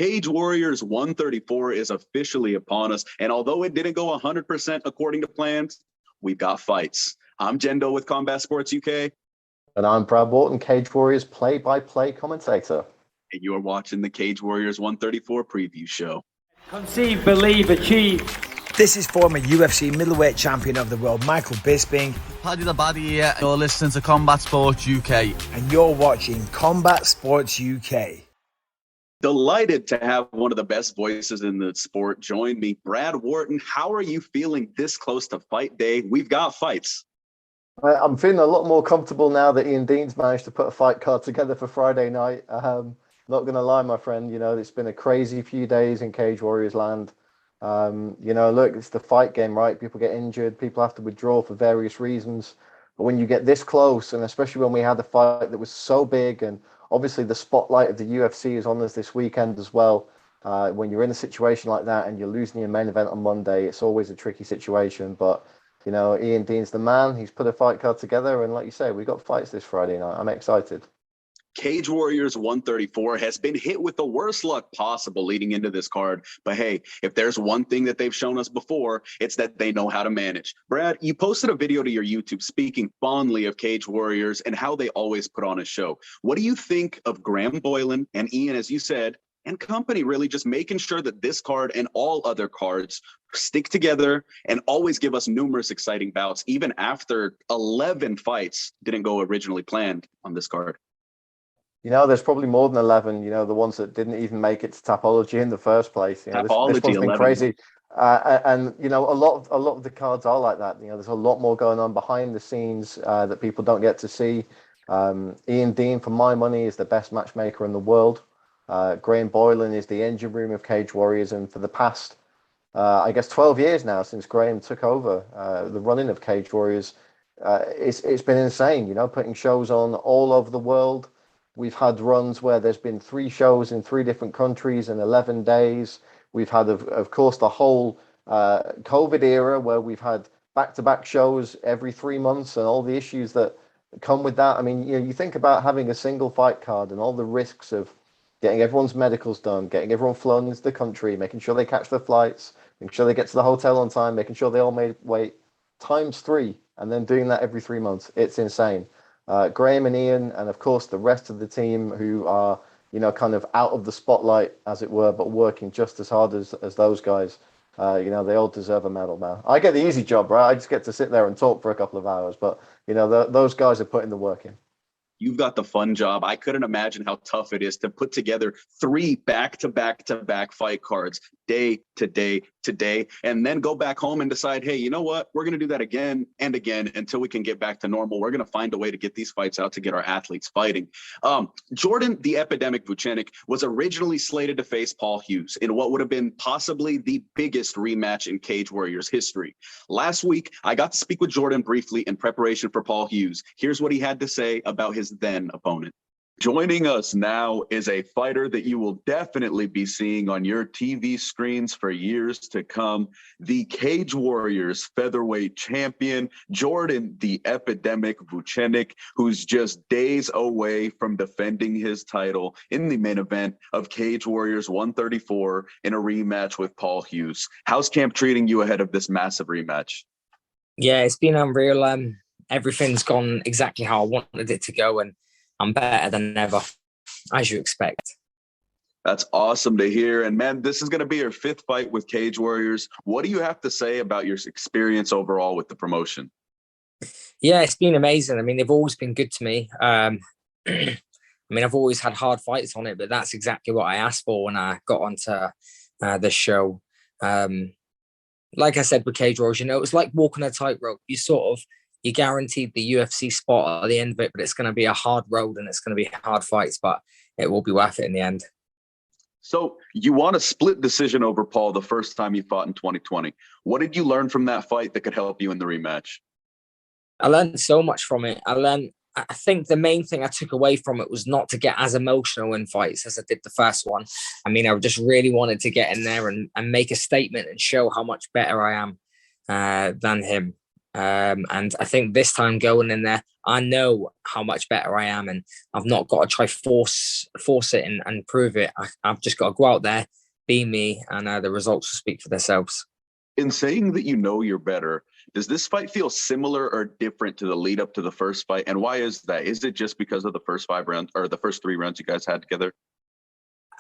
Cage Warriors 134 is officially upon us. And although it didn't go 100% according to plans, we've got fights. I'm Jendo with Combat Sports UK. And I'm Brad Wharton, Cage Warriors play-by-play commentator. And you're watching the Cage Warriors 134 preview show. Conceive, believe, achieve. This is former UFC middleweight champion of the world, Michael Bisping. Paddy the Baddy here. You're listening to Combat Sports UK. And you're watching Combat Sports UK. Delighted to have one of the best voices in the sport join me, Brad Wharton. How are you feeling this close to fight day? We've got fights. I'm feeling a lot more comfortable now that Ian Dean's managed to put a fight card together for Friday night. Not going to lie, my friend, it's been a crazy few days in Cage Warriors land. Look, it's the fight game, right? People get injured, people have to withdraw for various reasons. But when you get this close, and especially when we had a fight that was so big, and obviously the spotlight of the UFC is on us this weekend as well. When you're in a situation like that and you're losing your main event on Monday, it's always a tricky situation. But, Ian Dean's the man. He's put a fight card together. And like you say, we got fights this Friday night. I'm excited. Cage Warriors 134 has been hit with the worst luck possible leading into this card. But hey, if there's one thing that they've shown us before, it's that they know how to manage. Brad, you posted a video to your YouTube speaking fondly of Cage Warriors and how they always put on a show. What do you think of Graham Boylan and Ian, as you said, and company really just making sure that this card and all other cards stick together and always give us numerous exciting bouts, even after 11 fights didn't go originally planned on this card? There's probably more than 11, the ones that didn't even make it to Tapology in the first place. This one's been 11. Crazy. And a lot of the cards are like that. There's a lot more going on behind the scenes that people don't get to see. Ian Dean, for my money, is the best matchmaker in the world. Graham Boylan is the engine room of Cage Warriors. And for the past, 12 years now since Graham took over the running of Cage Warriors, it's been insane, putting shows on all over the world. We've had runs where there's been 3 shows in 3 different countries in 11 days. We've had, of course, the whole COVID era where we've had back-to-back shows every 3 months and all the issues that come with that. I mean, you think about having a single fight card and all the risks of getting everyone's medicals done, getting everyone flown into the country, making sure they catch their flights, making sure they get to the hotel on time, making sure they all made weight times 3, and then doing that every 3 months. It's insane. Graham and Ian, and of course the rest of the team who are, kind of out of the spotlight, as it were, but working just as hard as those guys. They all deserve a medal, man. I get the easy job, right? I just get to sit there and talk for a couple of hours, but those guys are putting the work in. You've got the fun job. I couldn't imagine how tough it is to put together 3 back-to-back fight cards, day to day to day, and then go back home and decide, hey, you know what? We're going to do that again and again until we can get back to normal. We're going to find a way to get these fights out to get our athletes fighting. Jordan, the epidemic Vucenic, was originally slated to face Paul Hughes in what would have been possibly the biggest rematch in Cage Warriors history. Last week, I got to speak with Jordan briefly in preparation for Paul Hughes. Here's what he had to say about his then opponent. Joining us now is a fighter that you will definitely be seeing on your TV screens for years to come. The Cage Warriors featherweight champion, Jordan the Epidemic Vucenic, who's just days away from defending his title in the main event of Cage Warriors 134 in a rematch with Paul Hughes. How's camp treating you ahead of this massive rematch? Yeah, it's been unreal. Everything's gone exactly how I wanted it to go, and I'm better than ever, as you expect. That's awesome to hear. And man, this is going to be your 5th fight with Cage Warriors. What do you have to say about your experience overall with the promotion? Yeah, it's been amazing. I mean, they've always been good to me. I mean, I've always had hard fights on it, but that's exactly what I asked for when I got onto the show. Like I said with Cage Warriors, it was like walking a tightrope. You're guaranteed the UFC spot at the end of it, but it's going to be a hard road and it's going to be hard fights, but it will be worth it in the end. So you won a split decision over Paul the first time you fought in 2020. What did you learn from that fight that could help you in the rematch? I learned so much from it. I think the main thing I took away from it was not to get as emotional in fights as I did the first one. I mean, I just really wanted to get in there and make a statement and show how much better I am than him. And I think this time going in there, I know how much better I am, and I've not got to try force it and prove it. I've just got to go out there, be me, and the results will speak for themselves. In saying that you know you're better, does this fight feel similar or different to the lead up to the first fight? And why is that? Is it just because of the first 5 rounds or the first 3 rounds you guys had together?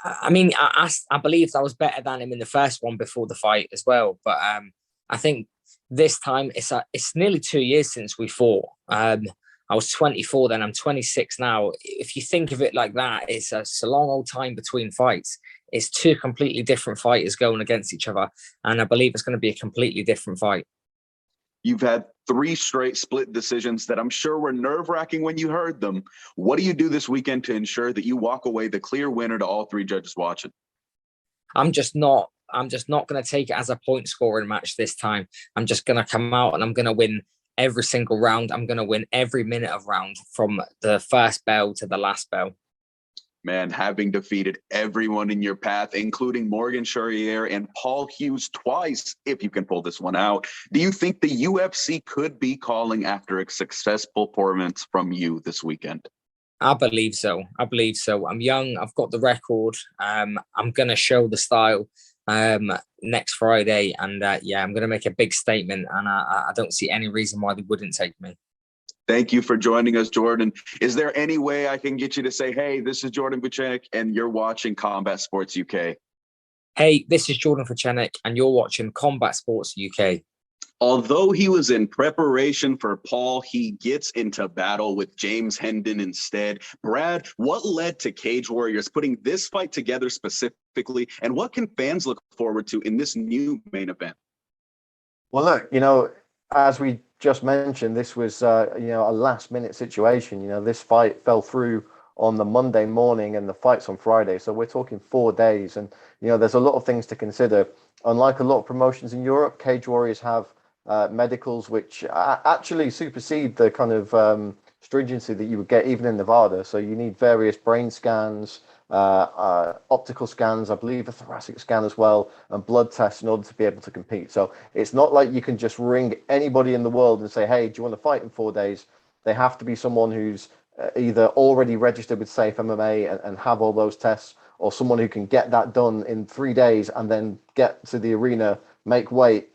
I mean, I believed I was better than him in the first one before the fight as well. But I think this time it's nearly 2 years since we fought. I was 24 then, I'm 26 now. If you think of it like that, it's a long old time between fights. It's 2 completely different fighters going against each other. And I believe it's going to be a completely different fight. You've had 3 straight split decisions that I'm sure were nerve-wracking when you heard them. What do you do this weekend to ensure that you walk away the clear winner to all 3 judges watching? I'm just not going to take it as a point scoring match this time. I'm just going to come out and I'm going to win every single round. I'm going to win every minute of round from the first bell to the last bell. Man, having defeated everyone in your path, including Morgan Charrier and Paul Hughes twice, if you can pull this one out, do you think the UFC could be calling after a successful performance from you this weekend? I believe so. I'm young. I've got the record. I'm going to show the style next Friday. And I'm going to make a big statement. And I don't see any reason why they wouldn't take me. Thank you for joining us, Jordan. Is there any way I can get you to say, hey, this is Jordan Vucenic and you're watching Combat Sports UK? Hey, this is Jordan Vucenic and you're watching Combat Sports UK. Although he was in preparation for Paul, he gets into battle with James Hendon instead. Brad, what led to Cage Warriors putting this fight together specifically, and what can fans look forward to in this new main event? Well, look, as we just mentioned, this was, a last-minute situation. This fight fell through on the Monday morning and the fight's on Friday. So we're talking 4 days. And, there's a lot of things to consider. Unlike a lot of promotions in Europe, Cage Warriors have medicals which actually supersede the kind of stringency that you would get even in Nevada. So you need various brain scans, optical scans, I believe a thoracic scan as well, and blood tests in order to be able to compete. So it's not like you can just ring anybody in the world and say, hey, do you want to fight in 4 days? They have to be someone who's either already registered with Safe MMA and have all those tests, or someone who can get that done in 3 days and then get to the arena, make weight.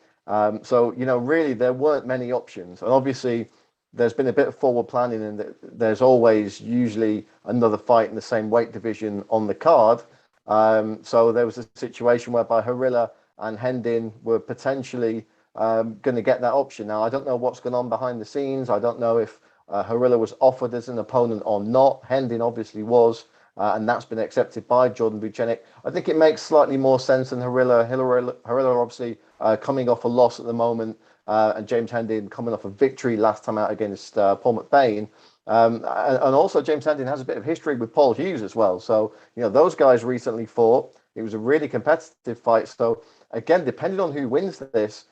So really there weren't many options. And obviously there's been a bit of forward planning, and there's always usually another fight in the same weight division on the card. So there was a situation whereby Harilla and Hendon were potentially going to get that option. Now, I don't know what's going on behind the scenes. I don't know if Harilla was offered as an opponent or not. Hendon obviously was, and that's been accepted by Jordan Vucenic. I think it makes slightly more sense than Harilla. Harilla obviously coming off a loss at the moment, and James Hendon coming off a victory last time out against Paul McBain. And also James Hendon has a bit of history with Paul Hughes as well. So, those guys recently fought. It was a really competitive fight. So again, depending on who wins this,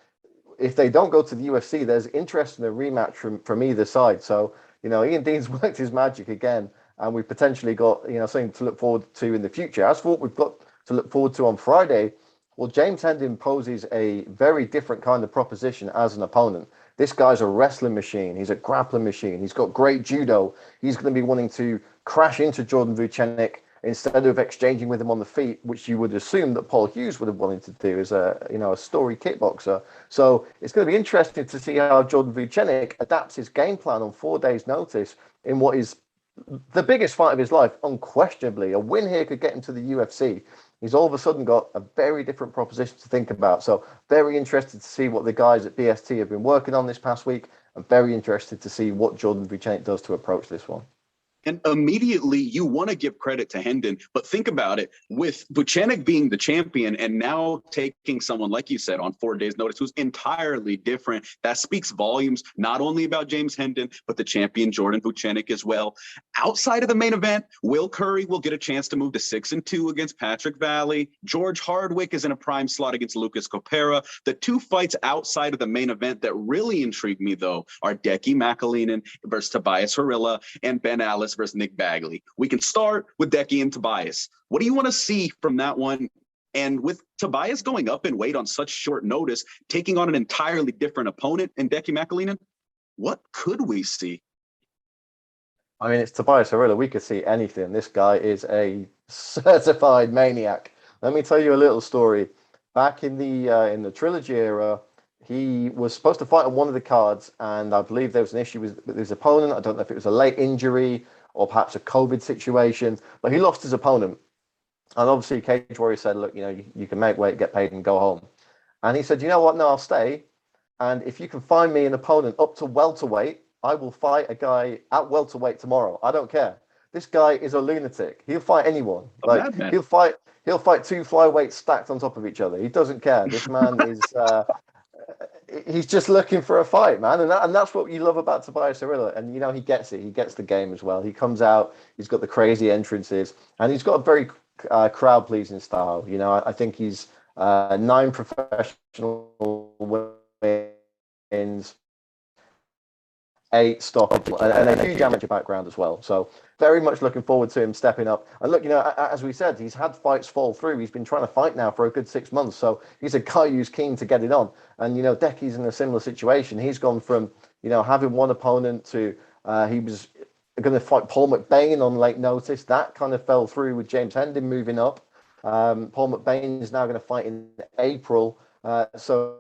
if they don't go to the UFC, there's interest in a rematch from either side. So, Ian Dean's worked his magic again, and we've potentially got, something to look forward to in the future. As for what we've got to look forward to on Friday, well, James Hendon poses a very different kind of proposition as an opponent. This guy's a wrestling machine. He's a grappling machine. He's got great judo. He's going to be wanting to crash into Jordan Vucenic instead of exchanging with him on the feet, which you would assume that Paul Hughes would have wanted to do as a story kickboxer. So it's going to be interesting to see how Jordan Vucenic adapts his game plan on 4 days' notice in what is the biggest fight of his life, unquestionably. A win here could get him to the UFC. He's all of a sudden got a very different proposition to think about. So very interested to see what the guys at BST have been working on this past week. I'm very interested to see what Jordan Vucenic does to approach this one. And immediately you want to give credit to Hendon, but think about it, with Vucenic being the champion and now taking someone, like you said, on 4 days notice, who's entirely different. That speaks volumes, not only about James Hendon, but the champion Jordan Vucenic as well. Outside of the main event, Will Curry will get a chance to move to 6-2 against Patrick Valley. George Hardwick is in a prime slot against Lucas Copera. The 2 fights outside of the main event that really intrigue me, though, are Decky McAleenan versus Tobias Harilla and Ben Ellis versus Nick Bagley. We can start with Decky and Tobias. What do you want to see from that one? And with Tobias going up in weight on such short notice, taking on an entirely different opponent in Decky McAleenan, what could we see? I mean, it's Tobias Harila. We could see anything. This guy is a certified maniac. Let me tell you a little story. Back in the trilogy era, he was supposed to fight on one of the cards, and I believe there was an issue with his opponent. I don't know if it was a late injury or perhaps a COVID situation, but he lost his opponent. And obviously, Cage Warrior said, look, you can make weight, get paid, and go home. And he said, you know what? No, I'll stay. And if you can find me an opponent up to welterweight, I will fight a guy at welterweight tomorrow. I don't care. This guy is a lunatic. He'll fight anyone. He'll fight 2 flyweights stacked on top of each other. He doesn't care. This man is he's just looking for a fight, man. And that's what you love about Tobias Harila. And he gets it. He gets the game as well. He comes out, he's got the crazy entrances, and he's got a very crowd pleasing style. I think he's 9 professional wins, 8 stop, and a huge amateur background as well. So very much looking forward to him stepping up. And look, as we said, he's had fights fall through. He's been trying to fight now for a good 6 months. So he's a guy who's keen to get it on. And, Decky's in a similar situation. He's gone from, having one opponent to he was going to fight Paul McBain on late notice. That kind of fell through with James Hendon moving up. Paul McBain is now going to fight in April. So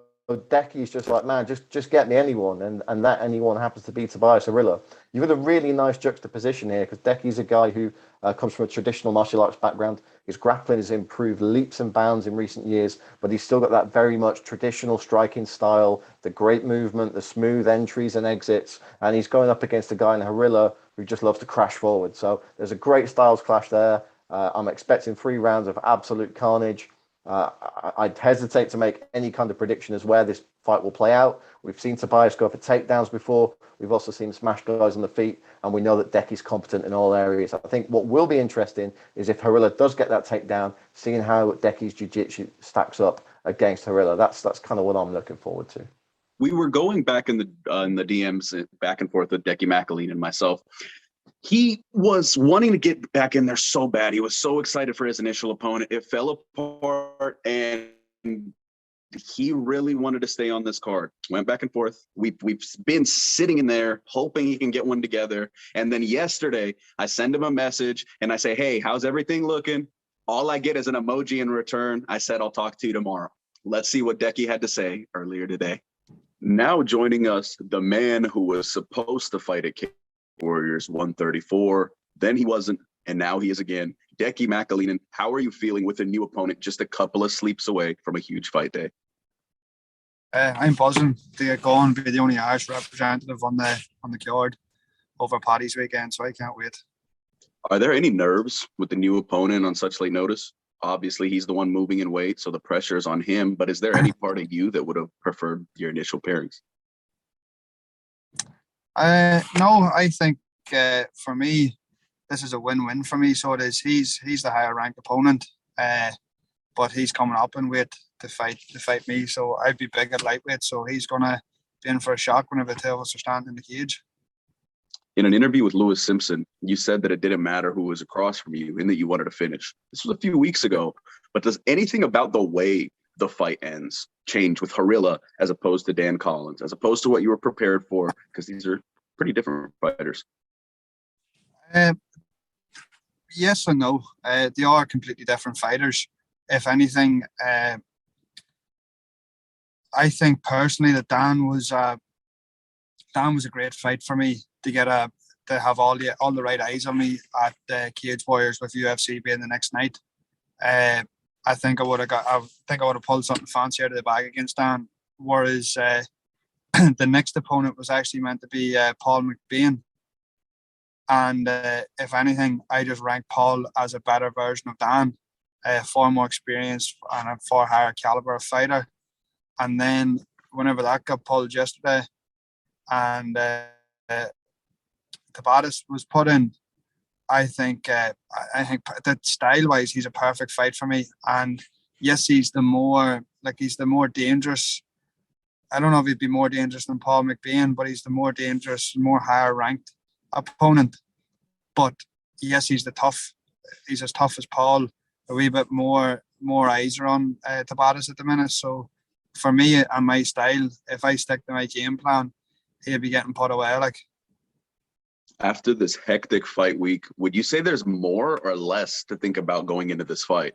Decky's just like, man, just get me anyone, and that anyone happens to be Tobias Harila. You've got a really nice juxtaposition here, because Decky's a guy who comes from a traditional martial arts background. His grappling has improved leaps and bounds in recent years, but he's still got that very much traditional striking style, the great movement, the smooth entries and exits, and he's going up against a guy in Harila who just loves to crash forward. So there's a great styles clash there. I'm expecting 3 rounds of absolute carnage. I'd hesitate to make any kind of prediction as where this fight will play out. We've seen Tobias go for takedowns before. We've also seen him smash guys on the feet, and we know that Decky's competent in all areas. I think what will be interesting is if Harila does get that takedown, seeing how Decky's jiu-jitsu stacks up against Harila. That's kind of what I'm looking forward to. We were going back in the DMs back and forth with Decky McAleenan and myself. He was wanting to get back in there so bad. He was so excited for his initial opponent. It fell apart, and he really wanted to stay on this card. Went back and forth. We've been sitting in there hoping he can get one together. And then yesterday, I send him a message, and I say, hey, how's everything looking? All I get is an emoji in return. I said, I'll talk to you tomorrow. Let's see what Decky had to say earlier today. Now joining us, the man who was supposed to fight at Warriors 134, then he wasn't, and now he is again. Decky McAleenan, how are you feeling with a new opponent just a couple of sleeps away from a huge fight day? I'm buzzing to get going, be the only Irish representative on the card over Paddy's weekend, so I can't wait. Are there any nerves with the new opponent on such late notice? Obviously, he's the one moving in weight, so the pressure is on him, but is there any part of you that would have preferred your initial pairings? No, I think for me, this is a win-win for me. So it is. He's the higher ranked opponent, but he's coming up in weight to fight me. So I'd be big at lightweight. So he's gonna be in for a shock whenever the two of us are standing in the cage. In an interview with Lewis Simpson, you said that it didn't matter who was across from you and that you wanted to finish. This was a few weeks ago, but does anything about the way the fight ends change with Harila as opposed to Dan Collins, as opposed to what you were prepared for? Because these are pretty different fighters. Yes and no. They are completely different fighters. If anything, I think personally that Dan was a great fight for me to get to have all the right eyes on me at the Cage Warriors with UFC being the next night. I think I would have pulled something fancy out of the bag against Dan. Whereas the next opponent was actually meant to be Paul McBain. And if anything, I just ranked Paul as a better version of Dan, far more experienced and a far higher caliber of fighter. And then whenever that got pulled yesterday, and Tabatas was put in, I think that style-wise, he's a perfect fight for me. And yes, he's the more dangerous. I don't know if he'd be more dangerous than Paul McBain, but he's the more dangerous, more higher-ranked opponent. But yes, he's as tough as Paul, a wee bit more more eyes are on Tabatas at the minute. So for me and my style, if I stick to my game plan, he'll be getting put away. Like, after this hectic fight week, would you say there's more or less to think about going into this fight?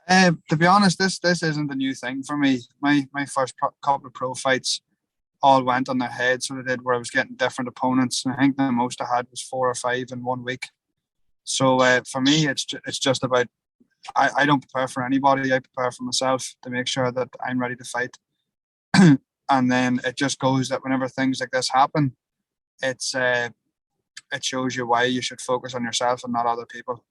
To be honest, this isn't a new thing for me. My first couple of pro fights all went on their head, so they did, where I was getting different opponents. And I think the most I had was 4 or 5 in 1 week. So for me, it's just about, I don't prepare for anybody. I prepare for myself to make sure that I'm ready to fight. And then it just goes that whenever things like this happen, it shows you why you should focus on yourself and not other people.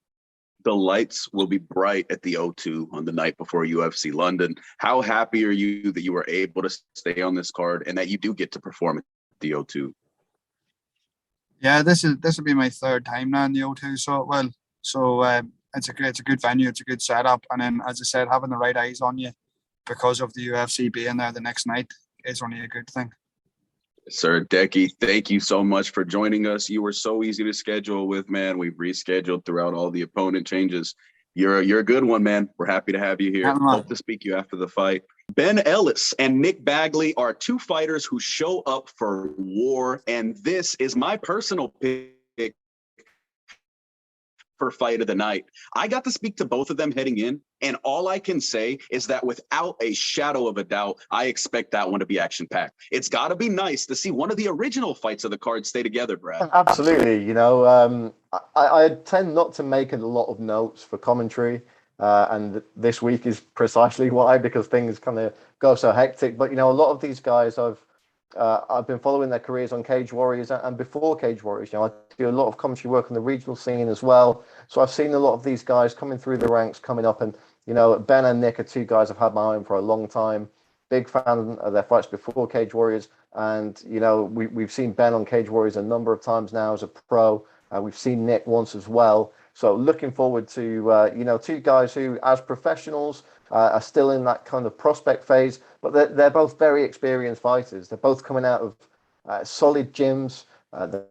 The lights will be bright at the O2 on the night before UFC London. How happy are you that you were able to stay on this card and that you do get to perform at the O2? Yeah, this will be my 3rd time now in the O2, so it will. So it's a good venue, it's a good setup, and then, as I said, having the right eyes on you because of the UFC being there the next night is only a good thing. Sir Decky, thank you so much for joining us. You were so easy to schedule with, man. We've rescheduled throughout all the opponent changes. You're a good one, man. We're happy to have you here. Hope to speak to you after the fight. Ben Ellis and Nick Bagley are 2 fighters who show up for war, and this is my personal pick for fight of the night. I got to speak to both of them heading in, and all I can say is that without a shadow of a doubt, I expect that one to be action-packed. It's got to be nice to see one of the original fights of the card stay together, Brad. Absolutely. You know, I tend not to make a lot of notes for commentary, and this week is precisely why, because things kind of go so hectic. But, you know, a lot of these guys I've been following their careers on Cage Warriors and before Cage Warriors. You know, I do a lot of commentary work on the regional scene as well. So I've seen a lot of these guys coming through the ranks, coming up. And, you know, Ben and Nick are 2 guys I've had my eye on for a long time. Big fan of their fights before Cage Warriors. And, you know, we've seen Ben on Cage Warriors a number of times now as a pro. We've seen Nick once as well. So looking forward to, you know, 2 guys who, as professionals, are still in that kind of prospect phase, but they're both very experienced fighters. They're both coming out of solid gyms. The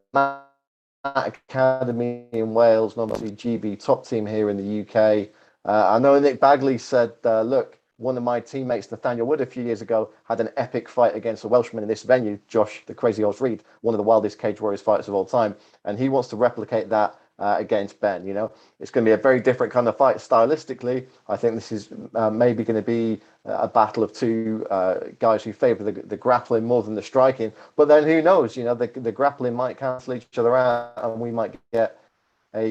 Academy in Wales, and obviously GB top team here in the UK. I know Nick Bagley said, look, one of my teammates, Nathaniel Wood, a few years ago, had an epic fight against a Welshman in this venue, Josh, the Crazy Oz Reed, one of the wildest Cage Warriors fighters of all time. And he wants to replicate that against Ben. You know, it's going to be a very different kind of fight stylistically. I think this is maybe going to be a battle of 2 guys who favour the grappling more than the striking. But then who knows? You know, the grappling might cancel each other out, and we might get a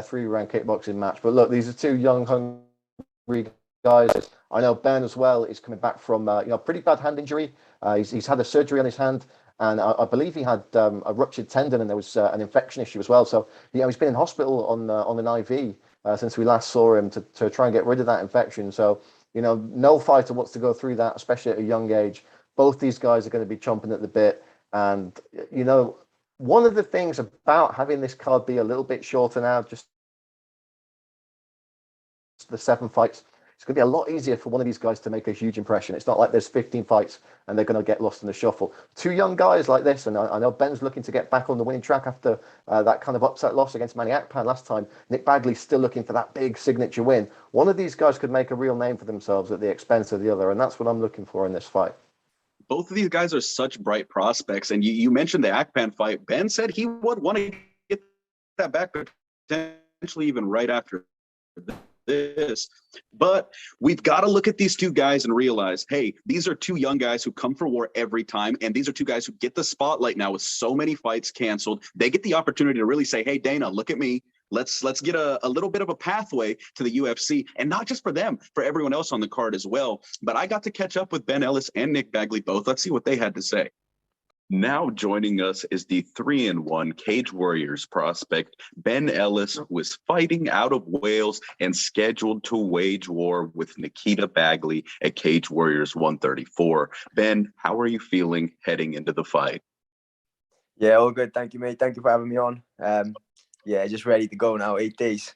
3-round kickboxing match. But look, these are 2 young, hungry guys. I know Ben as well is coming back from you know, pretty bad hand injury. He's had a surgery on his hand. And I believe he had a ruptured tendon, and there was an infection issue as well. So, you know, he's been in hospital on an IV since we last saw him to try and get rid of that infection. So, you know, no fighter wants to go through that, especially at a young age. Both these guys are going to be chomping at the bit. And, you know, one of the things about having this card be a little bit shorter now, just the 7 fights, it's going to be a lot easier for one of these guys to make a huge impression. It's not like there's 15 fights and they're going to get lost in the shuffle. 2 young guys like this, and I know Ben's looking to get back on the winning track after that kind of upset loss against Manny Akpan last time. Nick Bagley's still looking for that big signature win. One of these guys could make a real name for themselves at the expense of the other, and that's what I'm looking for in this fight. Both of these guys are such bright prospects, and you mentioned the Akpan fight. Ben said he would want to get that back potentially even right after this. But we've got to look at these 2 guys and realize, hey, these are 2 young guys who come for war every time, and these are 2 guys who get the spotlight now with so many fights canceled. They get the opportunity to really say, hey, Dana, look at me. Let's get a little bit of a pathway to the UFC, and not just for them, for everyone else on the card as well. But I got to catch up with Ben Ellis and Nick Bagley both. Let's see what they had to say. Now joining us is the 3-1 Cage Warriors prospect, Ben Ellis, who is fighting out of Wales and scheduled to wage war with Nikita Bagley at Cage Warriors 134. Ben, how are you feeling heading into the fight? Yeah, all good. Thank you, mate. Thank you for having me on. Yeah, just ready to go now, 8 days.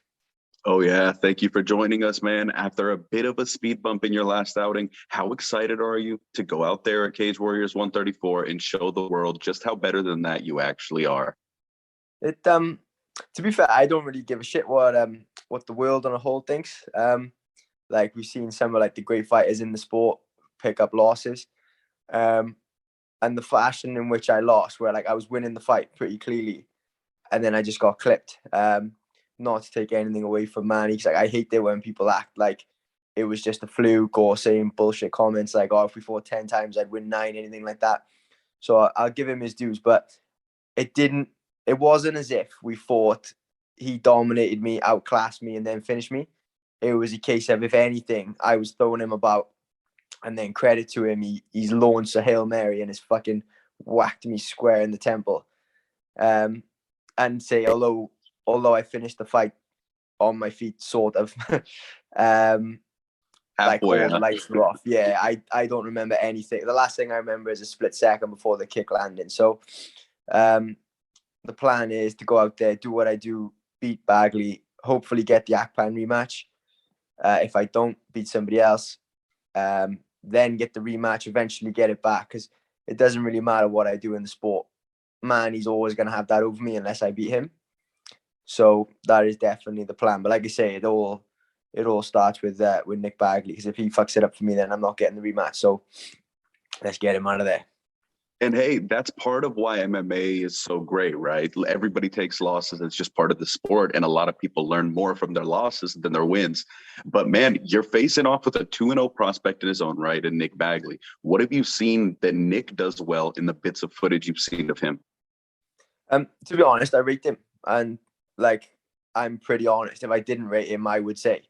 Oh, yeah. Thank you for joining us, man. After a bit of a speed bump in your last outing, how excited are you to go out there at Cage Warriors 134 and show the world just how better than that you actually are? To be fair, I don't really give a shit what the world on a whole thinks. Like we've seen some of like the great fighters in the sport pick up losses. And the fashion in which I lost, where like I was winning the fight pretty clearly, and then I just got clipped. Not to take anything away from Manny, because like I hate it when people act like it was just a fluke or saying bullshit comments like, "Oh, if we fought 10 times, I'd win 9," anything like that. So I'll give him his dues, but it wasn't as if we fought, he dominated me, outclassed me, and then finished me. It was a case of, if anything, I was throwing him about, and then credit to him, he's launched a Hail Mary and has fucking whacked me square in the temple. And say, although I finished the fight on my feet, sort of, like all the lights were off. Yeah, I don't remember anything. The last thing I remember is a split second before the kick landing. So the plan is to go out there, do what I do, beat Bagley, hopefully get the Kampmann rematch. If I don't, beat somebody else. Then get the rematch, eventually get it back, because it doesn't really matter what I do in the sport. Man, he's always going to have that over me unless I beat him. So that is definitely the plan. But like I say, it all starts with Nick Bagley, because if he fucks it up for me, then I'm not getting the rematch. So let's get him out of there. And hey, that's part of why MMA is so great, right? Everybody takes losses. It's just part of the sport. And a lot of people learn more from their losses than their wins. But man, you're facing off with a 2-0 prospect in his own right, and Nick Bagley. What have you seen that Nick does well in the bits of footage you've seen of him? To be honest, I rate him. And like, I'm pretty honest. If I didn't rate him, I would say,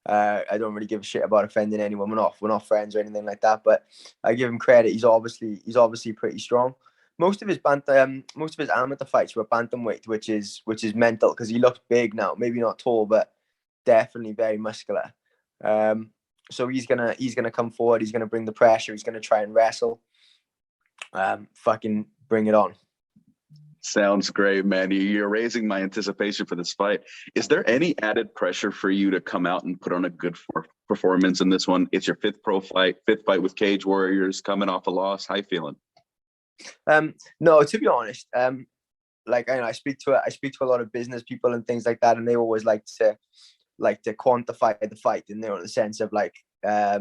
I don't really give a shit about offending anyone. We're not friends or anything like that. But I give him credit. He's obviously pretty strong. Most of his amateur fights were bantamweight, which is mental, because he looks big now. Maybe not tall, but definitely very muscular. So he's gonna come forward. He's gonna bring the pressure. He's gonna try and wrestle. Fucking bring it on. Sounds great, man. You're raising my anticipation for this fight. Is there any added pressure for you to come out and put on a good performance in this one? It's your fifth fight with Cage Warriors, coming off a loss. How you feeling? No, to be honest, like I speak to a lot of business people and things like that, and they always like to quantify the fight, in the sense of like, how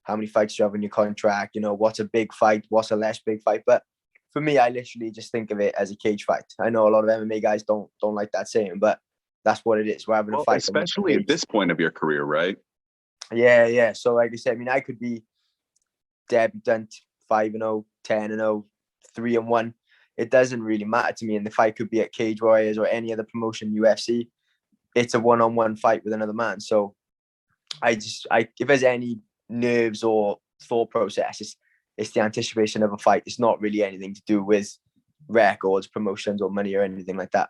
many fights do you have in your contract? You know, what's a big fight? What's a less big fight? But for me, I literally just think of it as a cage fight. I know a lot of MMA guys don't like that saying, but that's what it is. We're having a fight, especially at this point of your career, right? Yeah. So like I said, I mean, I could be debutant 5-0, 10-0, 3-1. It doesn't really matter to me. And the fight could be at Cage Warriors or any other promotion, UFC. It's a one-on-one fight with another man. So if there's any nerves or thought process, it's the anticipation of a fight. It's not really anything to do with records, promotions, or money or anything like that.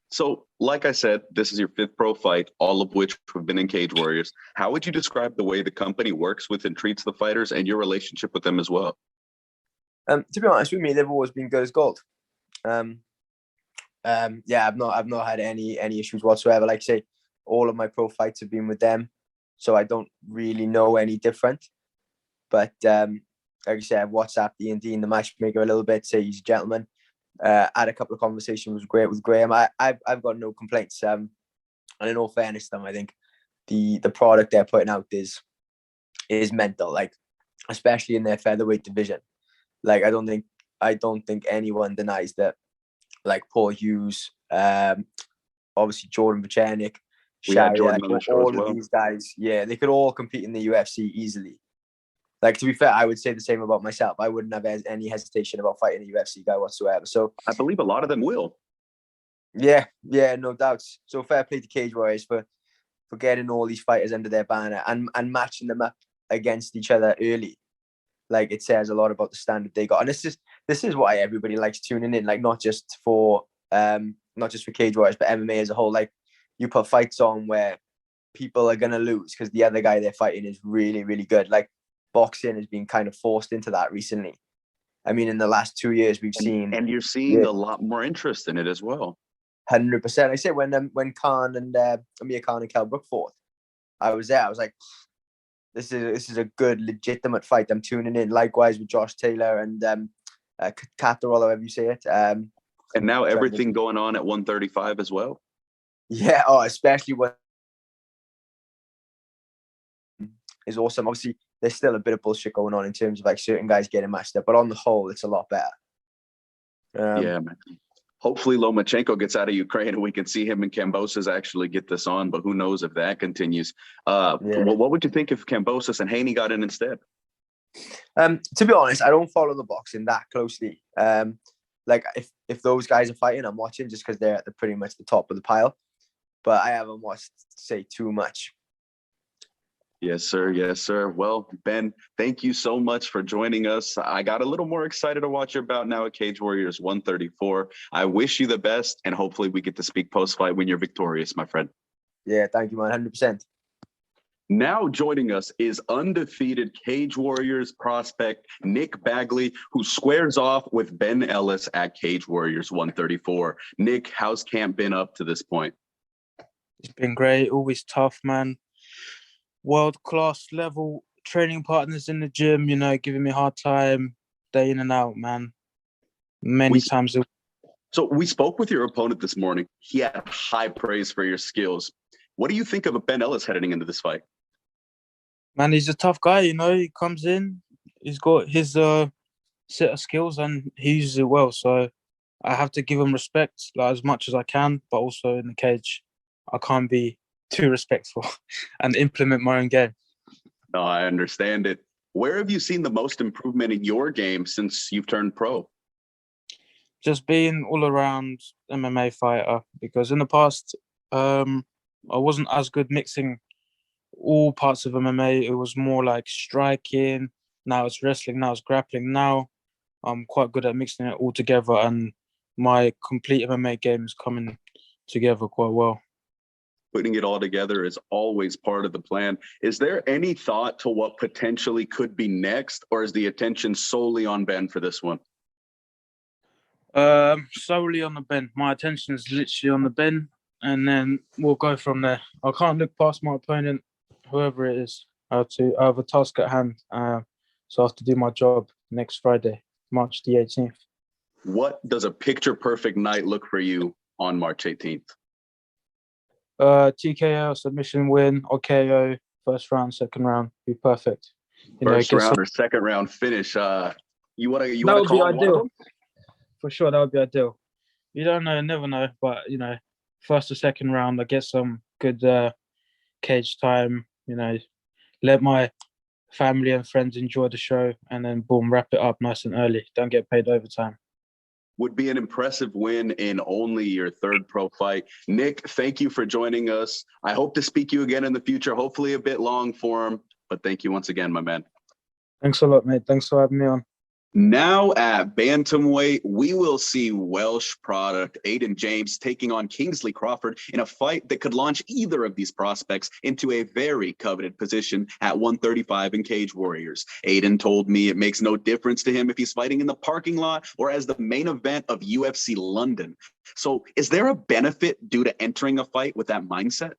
So, like I said, this is your fifth pro fight, all of which have been in Cage Warriors. How would you describe the way the company works with and treats the fighters, and your relationship with them as well? To be honest with me, they've always been good as gold. I've not had any issues whatsoever. Like I say, all of my pro fights have been with them, so I don't really know any different. But like I said, I've WhatsApped Ian Dean, the matchmaker, a little bit. Say he's a gentleman. Had a couple of conversations with Graham. I've got no complaints. And in all fairness to them, I think the product they're putting out is mental. Like, especially in their featherweight division. Like, I don't think anyone denies that. Like Paul Hughes, obviously Jordan Vucenic, Sharia, all of these guys, yeah, they could all compete in the UFC easily. Like, to be fair, I would say the same about myself. I wouldn't have any hesitation about fighting a UFC guy whatsoever. So I believe a lot of them will. Yeah, no doubts. So fair play to Cage Warriors for getting all these fighters under their banner and matching them up against each other early. Like, it says a lot about the standard they got. And this is why everybody likes tuning in, like not just for Cage Warriors, but MMA as a whole. Like, you put fights on where people are gonna lose because the other guy they're fighting is really, really good. Like, boxing has been kind of forced into that recently. I mean, in the last 2 years, we've seen, and you're seeing a lot more interest in it as well. 100%. I say when Khan and Amir Khan and Kell Brook fought, I was there. I was like, this is a good, legitimate fight. I'm tuning in. Likewise with Josh Taylor and Cathal, however you say it. And now everything going on at 135 as well. Yeah, especially when is awesome. Obviously, there's still a bit of bullshit going on in terms of like certain guys getting matched up, but on the whole, it's a lot better. Yeah, man. Hopefully Lomachenko gets out of Ukraine and we can see him and Kambosos actually get this on, but who knows if that continues. Well, what would you think if Kambosos and Haney got in instead? To be honest, I don't follow the boxing that closely. Like if those guys are fighting, I'm watching just because they're pretty much the top of the pile. But I haven't watched, say, too much. Yes, sir. Yes, sir. Well, Ben, thank you so much for joining us. I got a little more excited to watch your bout now at Cage Warriors 134. I wish you the best, and hopefully we get to speak post-fight when you're victorious, my friend. Yeah, thank you, man. 100%. Now joining us is undefeated Cage Warriors prospect Nick Bagley, who squares off with Ben Ellis at Cage Warriors 134. Nick, how's camp been up to this point? It's been great. Always tough, man. World-class level training partners in the gym, you know, giving me a hard time day in and out, man. Many times. So we spoke with your opponent this morning. He had high praise for your skills. What do you think of Ben Ellis heading into this fight? Man, he's a tough guy, you know. He comes in, he's got his set of skills and he uses it well. So I have to give him respect like, as much as I can, but also in the cage, I can't be too respectful and implement my own game. No, I understand it. Where have you seen the most improvement in your game since you've turned pro? Just being all around MMA fighter, because in the past, I wasn't as good mixing all parts of MMA. It was more like striking. Now it's wrestling. Now it's grappling. Now I'm quite good at mixing it all together, and my complete MMA game is coming together quite well. Putting it all together is always part of the plan. Is there any thought to what potentially could be next, or is the attention solely on Ben for this one? Solely on the Ben. My attention is literally on the Ben, and then we'll go from there. I can't look past my opponent, whoever it is. I have a task at hand, so I have to do my job next Friday, March the 18th. What does a picture-perfect night look for you on March 18th? TKO, submission win, or KO, first round, second round, be perfect. First round or second round finish. You want to call be ideal. For sure, that would be ideal. You don't know, never know, but you know, first or second round, I get some good cage time. You know, let my family and friends enjoy the show, and then boom, wrap it up nice and early. Don't get paid overtime. Would be an impressive win in only your third pro fight. Nick, thank you for joining us. I hope to speak to you again in the future, hopefully a bit long form, but thank you once again, my man. Thanks a lot, mate. Thanks for having me on. Now at bantamweight, we will see Welsh product Aidan James taking on Kingsley Crawford in a fight that could launch either of these prospects into a very coveted position at 135 in Cage Warriors. Aidan told me it makes no difference to him if he's fighting in the parking lot or as the main event of UFC London. So is there a benefit due to entering a fight with that mindset?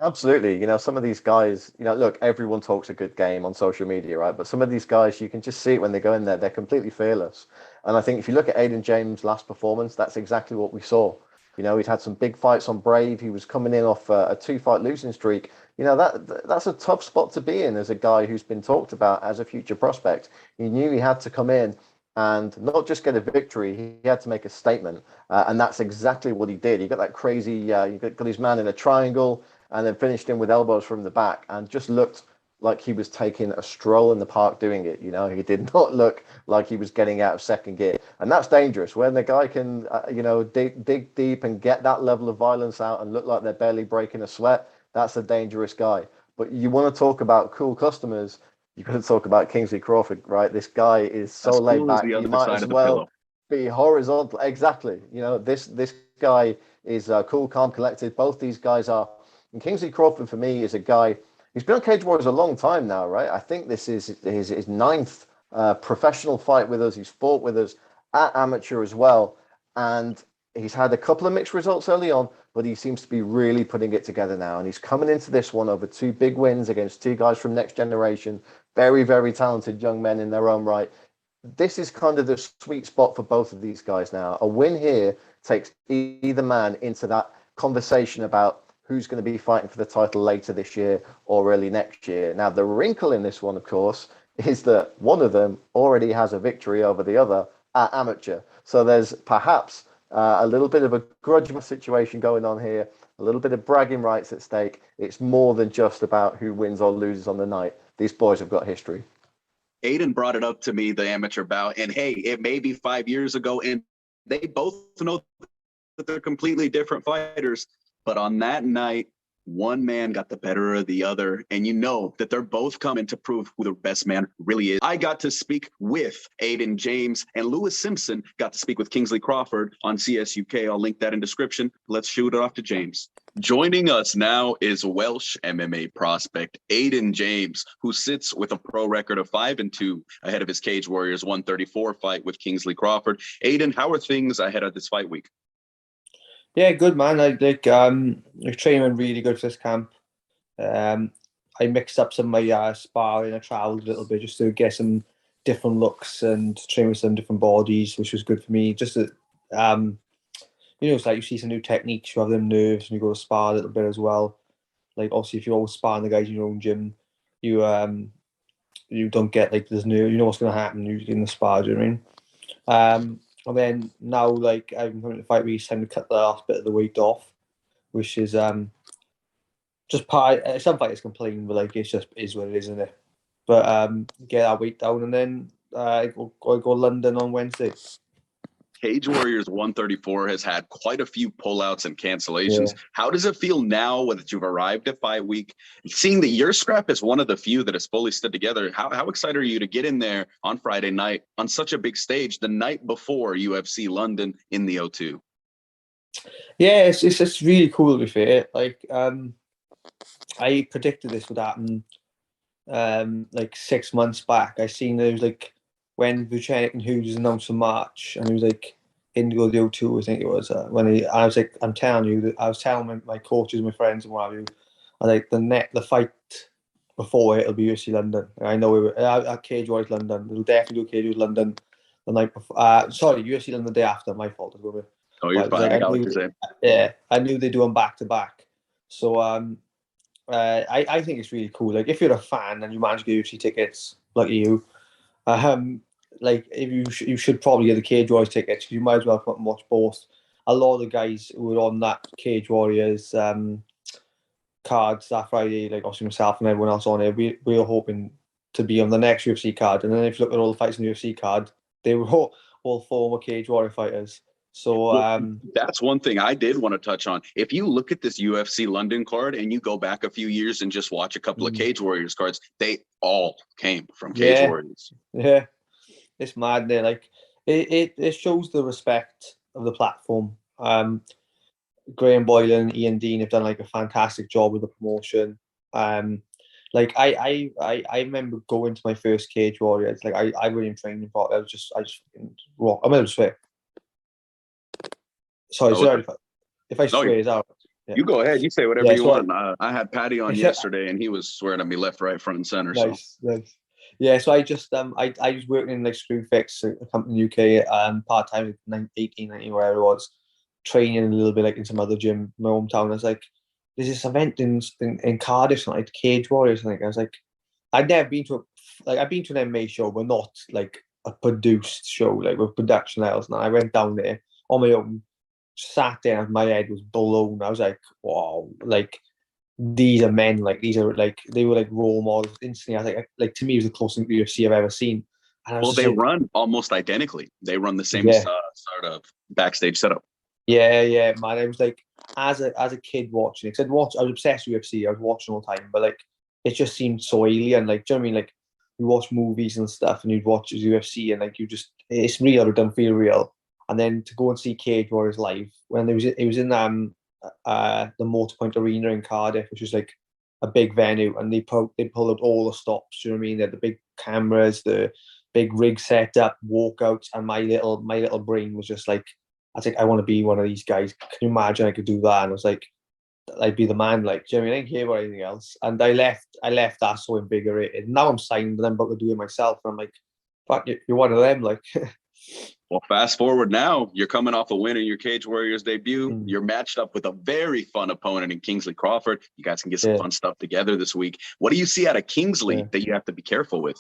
Absolutely. You know, some of these guys, you know, look, everyone talks a good game on social media, right? But some of these guys, you can just see it when they go in there. They're completely fearless. And I think if you look at Aidan James' last performance, that's exactly what we saw. You know, he'd had some big fights on Brave. He was coming in off a 2-fight losing streak. You know, that's a tough spot to be in as a guy who's been talked about as a future prospect. He knew he had to come in and not just get a victory, he had to make a statement. And that's exactly what he did. He got that crazy, you got his man in a triangle, and then finished him with elbows from the back and just looked like he was taking a stroll in the park doing it. You know, he did not look like he was getting out of second gear. And that's dangerous when the guy can, you know, dig deep and get that level of violence out and look like they're barely breaking a sweat. That's a dangerous guy. But you want to talk about cool customers, you got to talk about Kingsley Crawford, right? This guy is so laid back. You might as well be horizontal. Exactly. You know, this guy is cool, calm, collected. Both these guys are. And Kingsley Crawford, for me, is a guy who's been on Cage Warriors a long time now, right? I think this is his ninth professional fight with us. He's fought with us at amateur as well. And he's had a couple of mixed results early on, but he seems to be really putting it together now. And he's coming into this one over 2 big wins against 2 guys from Next Generation. Very, very talented young men in their own right. this is kind of the sweet spot for both of these guys now. A win here takes either man into that conversation about who's going to be fighting for the title later this year or early next year. Now, the wrinkle in this one, of course, is that one of them already has a victory over the other at amateur. So there's perhaps a little bit of a grudge situation going on here, a little bit of bragging rights at stake. It's more than just about who wins or loses on the night. These boys have got history. Aidan brought it up to me, the amateur bout, and hey, it may be 5 years ago, and they both know that they're completely different fighters. But on that night, one man got the better of the other, and you know that they're both coming to prove who the best man really is. I got to speak with Aidan James, and Lewis Simpson got to speak with Kingsley Crawford on CSUK. I'll link that in description. Let's shoot it off to James. Joining us now is Welsh MMA prospect Aidan James, who sits with a pro record of 5-2 ahead of his Cage Warriors 134 fight with Kingsley Crawford. Aidan, how are things ahead of this fight week? Yeah, good man. I training went really good for this camp. I mixed up some of my sparring. I travelled a little bit just to get some different looks and train with some different bodies, which was good for me. Just to, it's like you see some new techniques, you have them nerves, and you go to spar a little bit as well. Like obviously, if you're always sparring the guys in your own gym, you don't get like this nerve. You know what's going to happen usually in the spar. Do you know what I mean? And then now, like I'm coming to fight week, it's time to cut the last bit of the weight off, which is just part. Some fighters complain, but like it's just is what it is, isn't it? But get that weight down, and then I go London on Wednesday. Cage Warriors 134 has had quite a few pullouts and cancellations. Yeah. How does it feel now that you've arrived at fight week, seeing that your scrap is one of the few that has fully stood together? How excited are you to get in there on Friday night on such a big stage the night before UFC London in the O2? Yeah, it's really cool to be fair. Like I predicted this would happen like 6 months back. I seen there was like when Vucenic and Hughes announced in March, and he was like in to go to the O2, I think it was. I was like, I'm telling you, I was telling my coaches, my friends, and what have you, and like the fight before it'll be UFC London. I know at Cage Warriors London, it'll definitely do Cage Warriors London the night before. UFC London the day after. My fault. Oh, you're fine. I got what you're saying. Yeah, I knew they do them back to back. So I think it's really cool. Like if you're a fan and you manage to get UFC tickets, lucky you. Like if you should probably get the Cage Warriors tickets because you might as well come up and watch both. A lot of the guys who were on that Cage Warriors cards that Friday, like obviously myself and everyone else on it, we were hoping to be on the next UFC card. And then if you look at all the fights on the UFC card, they were all former Cage Warrior fighters. So that's one thing I did want to touch on. If you look at this UFC London card and you go back a few years and just watch a couple of Cage Warriors cards, they all came from Cage Warriors. Yeah, it's mad. There, like it shows the respect of the platform. Graham Boylan and Ian Dean have done like a fantastic job with the promotion. Like I remember going to my first Cage Warriors. Like I really training for it. I just rock. I mean, just swear. Sorry. If I swear, is out. Yeah. You go ahead. You say whatever you want. I had Patty on yesterday, and he was swearing at me left, right, front, and center. Nice. Yeah. So I just I was working in like Screwfix, a company in the UK, part time, 18, 19, wherever it was, training a little bit like in some other gym in my hometown. I was like, there's this event in Cardiff, like Cage Warriors. I think I was like, I'd never been to I've been to an MMA show, but not like a produced show, like with production levels. And I went down there on my own. Sat there and my head was blown. I was like, wow, like these are men, like these are like they were like role models instantly. I think like to me it was the closest UFC I've ever seen. And well, they run almost identically. They run the same sort of backstage setup. Yeah, man. I was like as a kid watching it, because I was obsessed with UFC. I was watching all the time, but like it just seemed so alien. Like, do you know what I mean? Like you watch movies and stuff, and you'd watch UFC, and like it's real. It doesn't feel real. And then to go and see Cage Warriors live when it was in the Motorpoint Arena in Cardiff, which was like a big venue, and they pulled out all the stops. Do you know what I mean? They had the big cameras, the big rig set up, walkouts, and my little brain was just like, I was like, I want to be one of these guys. Can you imagine I could do that? And I was like, I'd be the man. Like, do you know what I mean? I didn't care about anything else. And I left that so invigorated. Now I'm signed, and I'm about to do it myself. And I'm like, fuck, you're one of them. Like, well, fast forward now, you're coming off a win in your Cage Warriors debut. You're matched up with a very fun opponent in Kingsley Crawford. You guys can get some fun stuff together this week. What do you see out of Kingsley that you have to be careful with?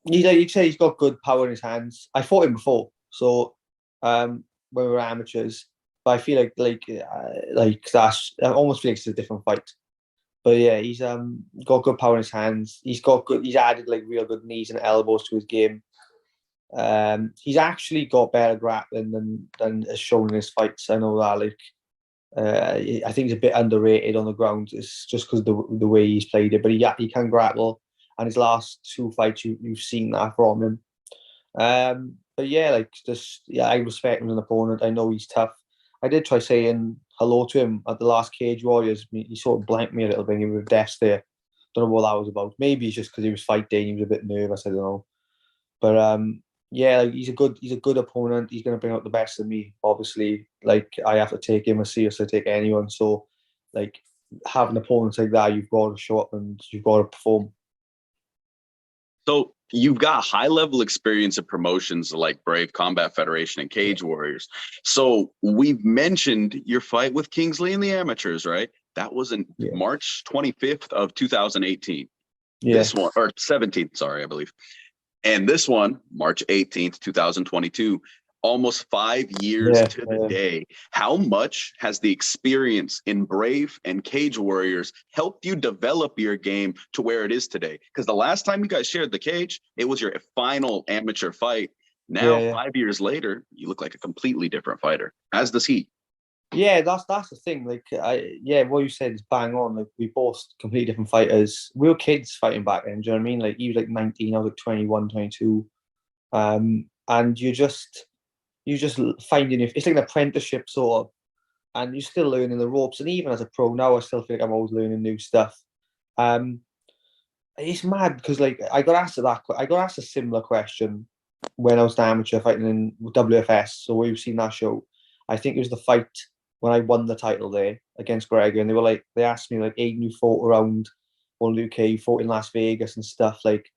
You'd say he's got good power in his hands. I fought him before, so when we were amateurs, but I feel like that's, I almost feel like it's a different fight. But yeah, he's got good power in his hands. He's added like real good knees and elbows to his game. He's actually got better grappling than is shown in his fights. I know that. Like, I think he's a bit underrated on the ground. It's just because the way he's played it. But he can grapple, and his last 2 fights you've seen that from him. But yeah, like I respect him as an opponent. I know he's tough. I did try saying hello to him at the last Cage Warriors. He sort of blanked me a little bit. He was deaf there. Don't know what that was about. Maybe it's just because he was fight day and he was a bit nervous. I don't know. But yeah, like he's a good opponent. He's going to bring out the best of me. Obviously, like I have to take him as serious as I take anyone. So, like having opponents like that, you've got to show up and you've got to perform. So you've got high-level experience of promotions like Brave, Combat Federation, and Cage Warriors. So we've mentioned your fight with Kingsley in the amateurs, right? That was in March 25th of 2018. This one, or 17th, sorry, I believe. And this one, March 18th, 2022. Almost 5 years to the day. How much has the experience in Brave and Cage Warriors helped you develop your game to where it is today? Because the last time you guys shared the cage, it was your final amateur fight. Now, 5 years later, you look like a completely different fighter, as does he. Yeah, that's the thing. Like, what you said is bang on. Like, we both completely different fighters. We were kids fighting back then. Do you know what I mean? Like, he was like 19, I was like 21, 22. And you just finding it's like an apprenticeship sort of, and you're still learning the ropes. And even as a pro now, I still feel like I'm always learning new stuff. It's mad because like I got asked a similar question when I was an amateur fighting in WFS. So we've seen that show. I think it was the fight when I won the title there against Gregor, and they asked me like, Aidan, you fought around on UK, you fought in Las Vegas and stuff. Like,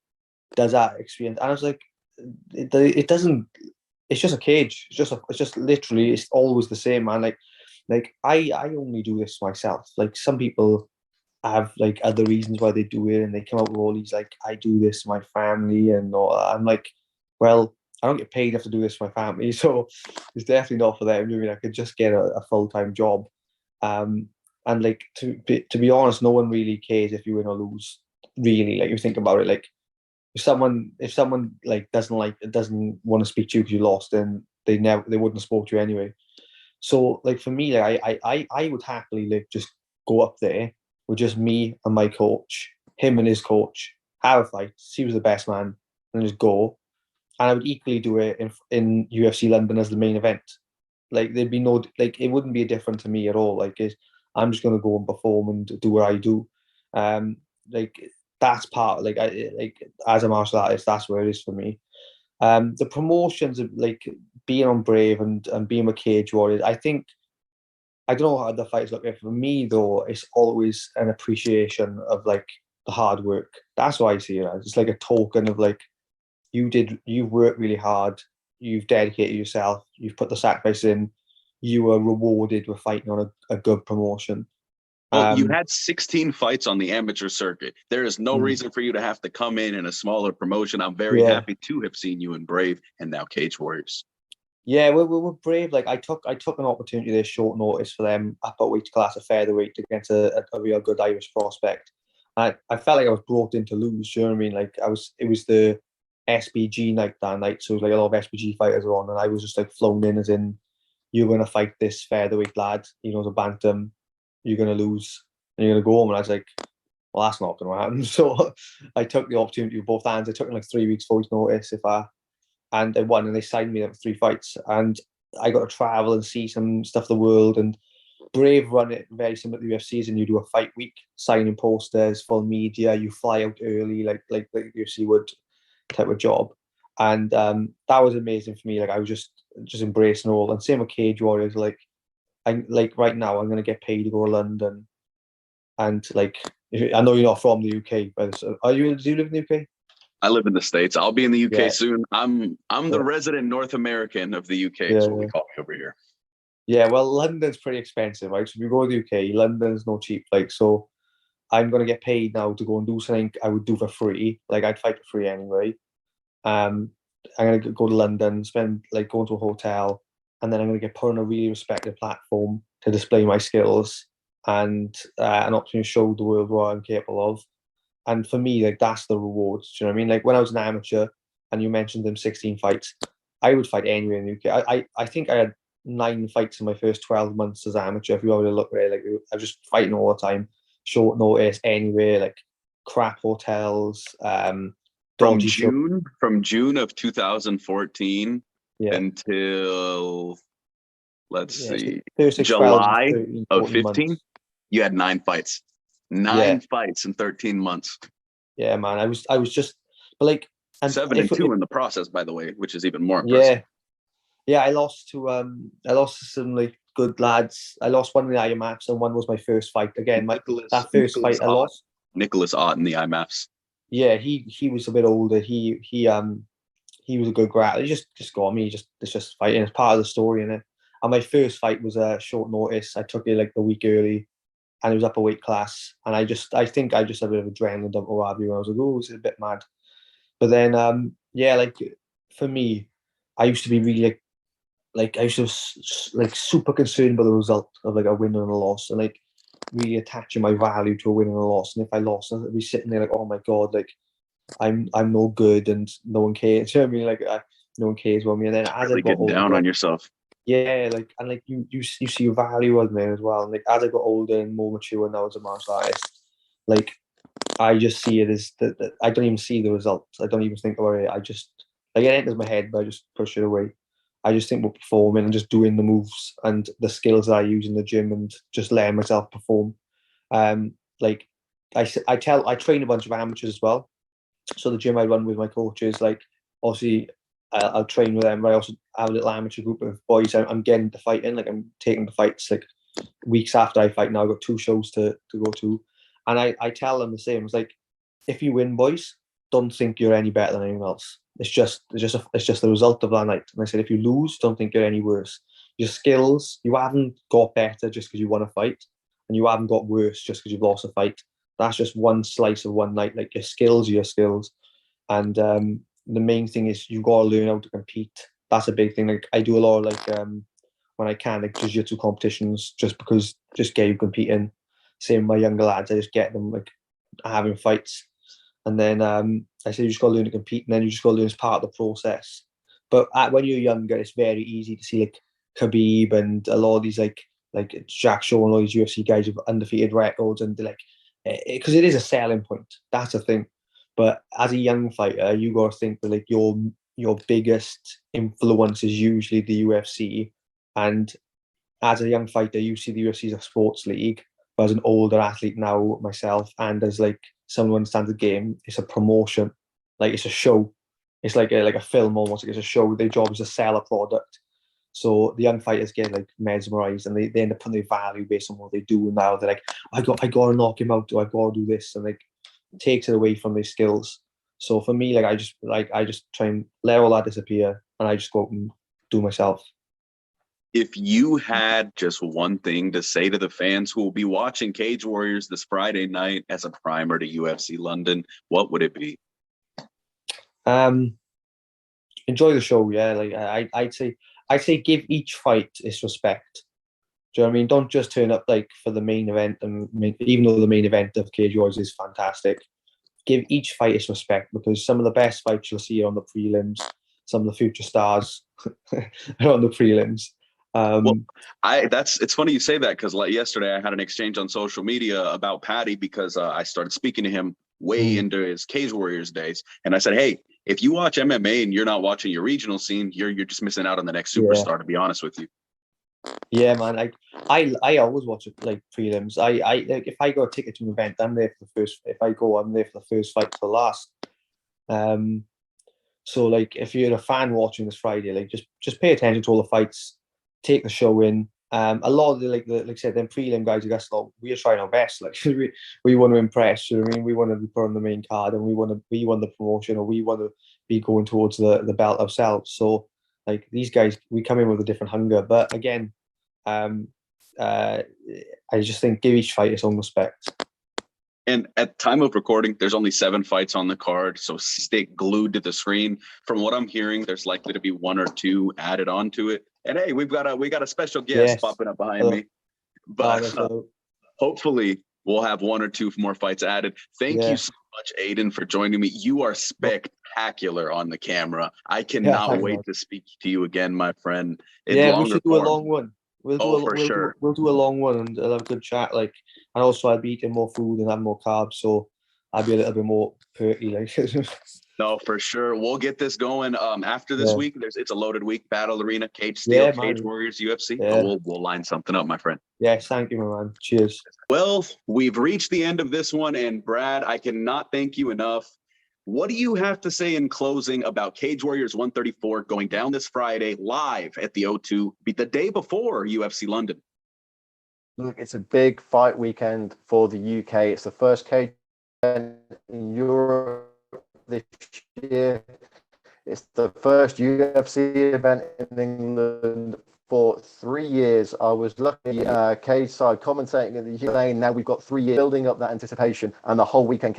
does that experience? And I was like, it doesn't. It's just a cage. It's just literally. It's always the same, man. Like I only do this myself. Like some people have like other reasons why they do it, and they come up with all these like, I do this for my family and all that. I'm like, well, I don't get paid enough to do this for my family, so it's definitely not for them. I mean, I could just get a full-time job. And like to be honest, no one really cares if you win or lose. Really, like you think about it, like. If someone like doesn't want to speak to you because you lost, then they wouldn't have spoke to you anyway. So like for me, like I would happily like just go up there with just me and my coach, him and his coach, have a fight, see who's the best man, and just go. And I would equally do it in UFC London as the main event. Like there'd be no like it wouldn't be different to me at all. Like I'm just gonna go and perform and do what I do. Like. That's part like as a martial artist, that's where it is for me. The promotions of like being on Brave and being with Cage Warriors, I think I don't know how the fights look. For me though, it's always an appreciation of like the hard work. That's why I see it as. It's like a token of like you've worked really hard, you've dedicated yourself, you've put the sacrifice in, you were rewarded with fighting on a good promotion. Well, you had 16 fights on the amateur circuit. There is no reason for you to have to come in a smaller promotion. I'm very happy to have seen you in Brave and now Cage Warriors. Yeah, we're Brave. Like I took an opportunity there, short notice for them up at weight class of featherweight against a real good Irish prospect. I felt like I was brought in to lose. Do you know what I mean? Like it was the SBG night that night, so like a lot of SBG fighters were on, and I was just like flown in as in, you're gonna fight this featherweight lad, the bantam. You're going to lose and you're going to go home. And I was like, well, that's not going to happen. So I took the opportunity with both hands. I took like 3 weeks, 4 weeks notice and I won, and they signed me up for 3 fights. And I got to travel and see some stuff of the world. And Brave run it very similar to the UFCs, and you do a fight week, signing posters, full media, you fly out early, like the UFC would type of job. And that was amazing for me. Like I was just embracing all. And same with Cage Warriors, like right now, I'm going to get paid to go to London, and like I know you're not from the UK, but do you live in the UK? I live in the States. I'll be in the UK soon. I'm the resident North American of the UK, is what we call me over here. Yeah, well, London's pretty expensive, right? So if you go to the UK, London's no cheap. Like, so I'm going to get paid now to go and do something I would do for free. Like, I'd fight for free anyway. I'm going to go to London, spend, like, going to a hotel, and then I'm going to get put on a really respected platform to display my skills and an opportunity to show the world what I'm capable of. And for me, like, that's the rewards. Do you know what I mean? Like, when I was an amateur, and you mentioned them 16 fights, I would fight anywhere in the UK. I think I had 9 fights in my first 12 months as amateur. If you were to look at it, like, I was just fighting all the time, short notice, anywhere, like crap hotels. From June of 2014 until July of 15, you had 9 fights. 9 fights in 13 months. Yeah, man. I was just, but like, and 7-2 in the process, by the way, which is even more impressive. Yeah. I lost to some like good lads. I lost one in the IMAFs, and one was my first fight. Again, that first fight I lost. Nicholas Ott in the IMAFs. Yeah, he was a bit older. He was a good grappler. He just got me. It's just fighting. It's part of the story, innit? And my first fight was a short notice. I took it like the week early, and it was up a weight class. And I think I just had a bit of adrenaline dump or whatever. I was like, oh, this is a bit mad. But then, like, for me, I used to be really like I used to like super concerned by the result of like a win and a loss, and like really attaching my value to a win and a loss. And if I lost, I'd be sitting there like, oh my god, like I'm no good and no one cares. You know what I mean? Like no one cares about me. And then as really I got older, down on yourself. Yeah, like, and like you see your value on there as well. And like as I got older and more mature now as a martial artist, like I just see it as that I don't even see the results. I don't even think about it. I just, like, it enters my head, but I just push it away. I just think we're performing and just doing the moves and the skills that I use in the gym and just letting myself perform. Like I train a bunch of amateurs as well. So the gym I run with my coaches, like obviously I'll train with them, but I also have a little amateur group of boys I'm getting to fighting. Like I'm taking the fights like weeks after I fight now. I've got 2 shows to go to. And I tell them the same. It's like, if you win, boys, don't think you're any better than anyone else. It's just the result of that night. And I said, if you lose, don't think you're any worse. Your skills, you haven't got better just because you won a fight, and you haven't got worse just because you've lost a fight. That's just one slice of one night. Like, your skills are your skills. And the main thing is you've got to learn how to compete. That's a big thing. Like, I do a lot of like when I can, like jiu-jitsu competitions, just get you competing. Same with my younger lads, I just get them like having fights. And then I say you just got to learn to compete, and then you just got to learn as part of the process. But when you're younger, it's very easy to see like Khabib and a lot of these like Jack Shaw and all these UFC guys with undefeated records, and they're like, because it is a selling point. That's the thing. But as a young fighter, you got to think that like your biggest influence is usually the UFC. And as a young fighter, you see the UFC as a sports league. But as an older athlete now, myself, and as like someone who understands the game, it's a promotion. Like, it's a show. It's like a film almost. Like, it's a show. Their job is to sell a product. So the young fighters get like mesmerized, and they end up putting their value based on what they do. And now they're like, I got to knock him out, or I got to do this, and like takes it away from their skills. So for me, I just try and let all that disappear, and I just go out and do myself. If you had just one thing to say to the fans who will be watching Cage Warriors this Friday night as a primer to UFC London, what would it be? Enjoy the show, yeah. Like I'd say give each fight its respect. Do you know what I mean? Don't just turn up like for the main event, and even though the main event of Cage Warriors is fantastic, give each fight its respect, because some of the best fights you'll see are on the prelims. Some of the future stars are on the prelims. It's funny you say that, because like yesterday I had an exchange on social media about Paddy, because I started speaking to him way into his Cage Warriors days, and I said, hey, if you watch MMA and you're not watching your regional scene, you're just missing out on the next superstar, to be honest with you. Yeah, man. I always watch it like prelims. I like, if I got a ticket to an event, I'm there for the first. If I go, I'm there for the first fight to the last. So like, if you're a fan watching this Friday, like just pay attention to all the fights, take the show in, A lot of like I said, them prelim guys who got slow, we are trying our best. Like we want to impress. You know what I mean? We want to be put on the main card, and we want the promotion, or we want to be going towards the belt ourselves. So like these guys, we come in with a different hunger. But again, I just think give each fight its own respect. And at time of recording, there's only 7 fights on the card, so stay glued to the screen. From what I'm hearing, there's likely to be 1 or 2 added onto it. And hey, we got a special guest popping up behind me. But hopefully we'll have 1 or 2 more fights added. Thank you so much, Aidan, for joining me. You are spectacular on the camera. I cannot wait to speak to you again, my friend. We should do a long one. We'll do a long one, and I'll have a good chat. Like, and also I'll be eating more food and having more carbs, so I'll be a little bit more perky. Like, no, for sure. We'll get this going. After this week, it's a loaded week. Battle Arena, Cage Steel, Cage Warriors, UFC. Yeah. We'll line something up, my friend. Yes, thank you, my man. Cheers. Well, we've reached the end of this one, and Brad, I cannot thank you enough. What do you have to say in closing about Cage Warriors 134 going down this Friday live at the O2, the day before UFC London? Look, it's a big fight weekend for the UK. It's the first cage event in Europe this year. It's the first UFC event in England for 3 years. I was lucky cage side commentating at the UK. Now we've got 3 years building up that anticipation, and the whole weekend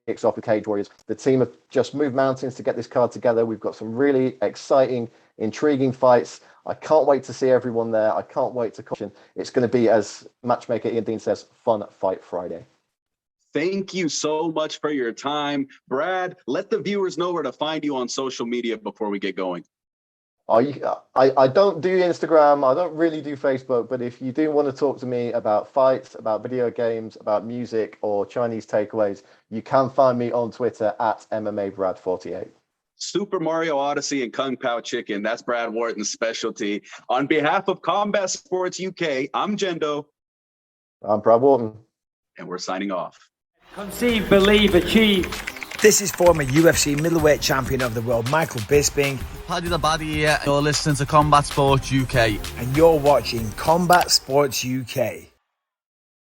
kicks off with Cage Warriors. The team have just moved mountains to get this card together. We've got some really exciting, intriguing fights. I can't wait to see everyone there. I can't wait to caution. It's going to be, as matchmaker Ian Dean says, fun fight Friday. Thank you so much for your time. Brad, let the viewers know where to find you on social media before we get going. I don't do Instagram. I don't really do Facebook. But if you do want to talk to me about fights, about video games, about music, or Chinese takeaways, you can find me on Twitter at MMABrad48. Super Mario Odyssey and Kung Pao Chicken. That's Brad Wharton's specialty. On behalf of Combat Sports UK, I'm Jendo. I'm Brad Wharton. And we're signing off. Conceive, believe, achieve. This is former UFC middleweight champion of the world, Michael Bisping. Paddy the Baddy here. You're listening to Combat Sports UK. And you're watching Combat Sports UK.